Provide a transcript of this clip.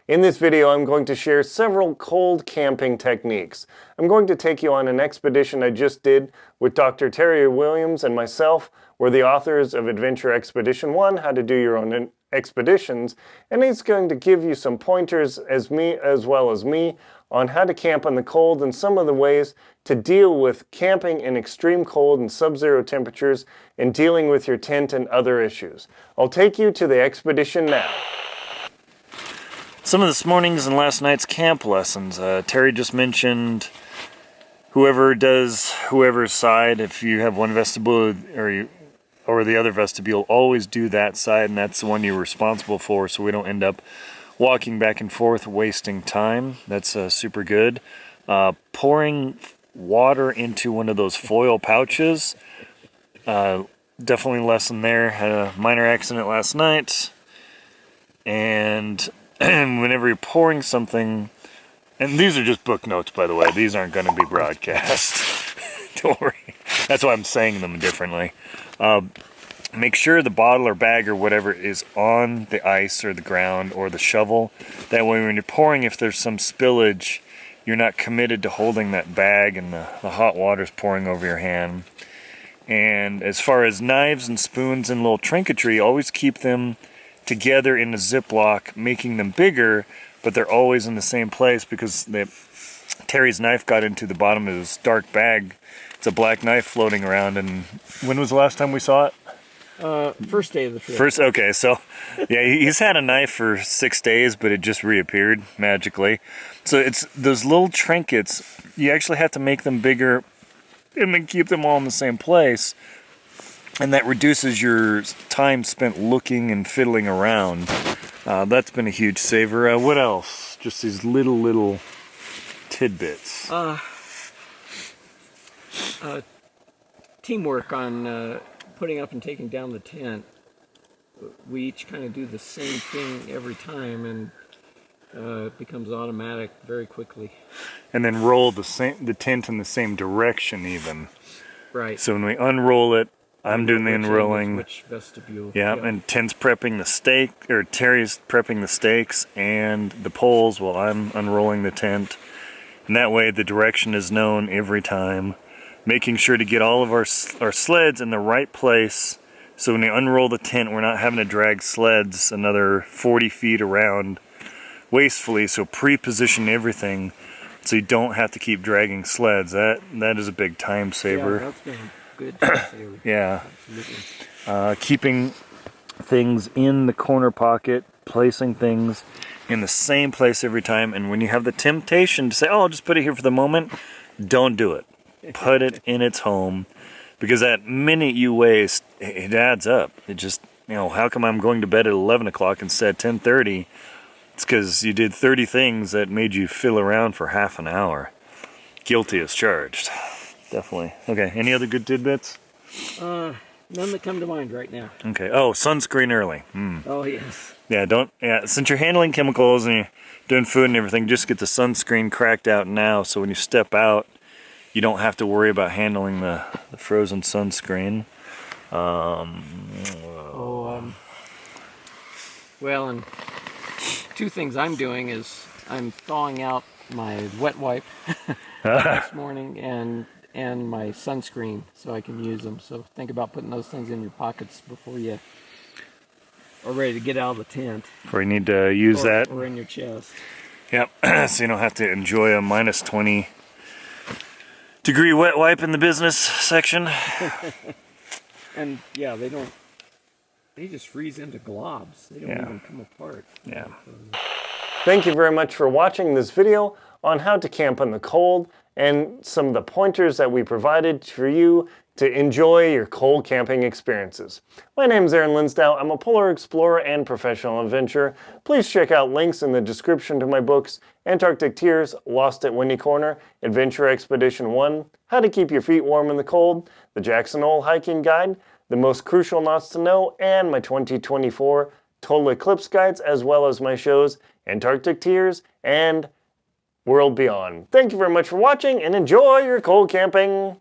In this video, I'm going to share several cold camping techniques. I'm going to take you on an expedition I just did with Dr. Terry Williams and myself. We're the authors of Adventure Expedition 1, How to Do Your Own Expeditions, and he's going to give you some pointers as well as me on how to camp in the cold and some of the ways to deal with camping in extreme cold and sub-zero temperatures and dealing with your tent and other issues. I'll take you to the expedition now. Some of this morning's and last night's camp lessons. Terry just mentioned whoever's side, if you have one vestibule or the other vestibule, always do that side, and that's the one you're responsible for, so we don't end up walking back and forth wasting time. That's super good. Pouring water into one of those foil pouches, definitely lesson there. Had a minor accident last night, and whenever you're pouring something, and these are just book notes, by the way, these aren't going to be broadcast. Don't worry. That's why I'm saying them differently. Make sure the bottle or bag or whatever is on the ice or the ground or the shovel. That way when you're pouring, if there's some spillage, you're not committed to holding that bag and the hot water's pouring over your hand. And as far as knives and spoons and little trinketry, always keep them together in a Ziploc, making them bigger, but they're always in the same place because Terry's knife got into the bottom of this dark bag. It's a black knife floating around. And when was the last time we saw it? First day of the trip. Okay, so yeah, he's had a knife for 6 days, but it just reappeared magically. So it's those little trinkets, you actually have to make them bigger and then keep them all in the same place. And that reduces your time spent looking and fiddling around. That's been a huge saver. What else? Just these little tidbits. Teamwork on putting up and taking down the tent. We each kind of do the same thing every time, and it becomes automatic very quickly. And then roll the tent in the same direction even. Right. So when we unroll it, I'm doing the unrolling. Which vestibule? Yeah, and Tent's prepping the stake, or Terry's prepping the stakes and the poles while I'm unrolling the tent. And that way the direction is known every time. Making sure to get all of our sleds in the right place, so when you unroll the tent, we're not having to drag sleds another 40 feet around wastefully. So pre-position everything so you don't have to keep dragging sleds. That is a big time saver. Yeah, that's been a good time saver. Yeah. Absolutely. Keeping things in the corner pocket, placing things in the same place every time. And when you have the temptation to say, oh, I'll just put it here for the moment, don't do it. Put it in its home, because that minute you waste, it adds up. It just, how come I'm going to bed at 11 o'clock instead of 10:30? It's because you did 30 things that made you fill around for half an hour. Guilty as charged. Definitely. Okay, any other good tidbits? None that come to mind right now. Okay. Oh, sunscreen early. Oh, yes. Yeah, since you're handling chemicals and you're doing food and everything, just get the sunscreen cracked out now, so when you step out, you don't have to worry about handling the frozen sunscreen. Well, and two things I'm doing is I'm thawing out my wet wipe this morning and my sunscreen so I can use them. So think about putting those things in your pockets before you are ready to get out of the tent. Before you need to use that. Or in your chest. Yep, so you don't have to enjoy a minus 20 degree wet wipe in the business section. And yeah, they just freeze into globs. They don't even come apart. Yeah. Thank you very much for watching this video on how to camp in the cold and some of the pointers that we provided for you to enjoy your cold camping experiences. My name is Aaron Linsdau. I'm a polar explorer and professional adventurer. Please check out links in the description to my books, Antarctic Tears, Lost at Windy Corner, Adventure Expedition 1, How to Keep Your Feet Warm in the Cold, the Jackson Hole Hiking Guide, The Most Crucial Knots to Know, and my 2024 Total Eclipse Guides, as well as my shows Antarctic Tears and World Beyond. Thank you very much for watching and enjoy your cold camping.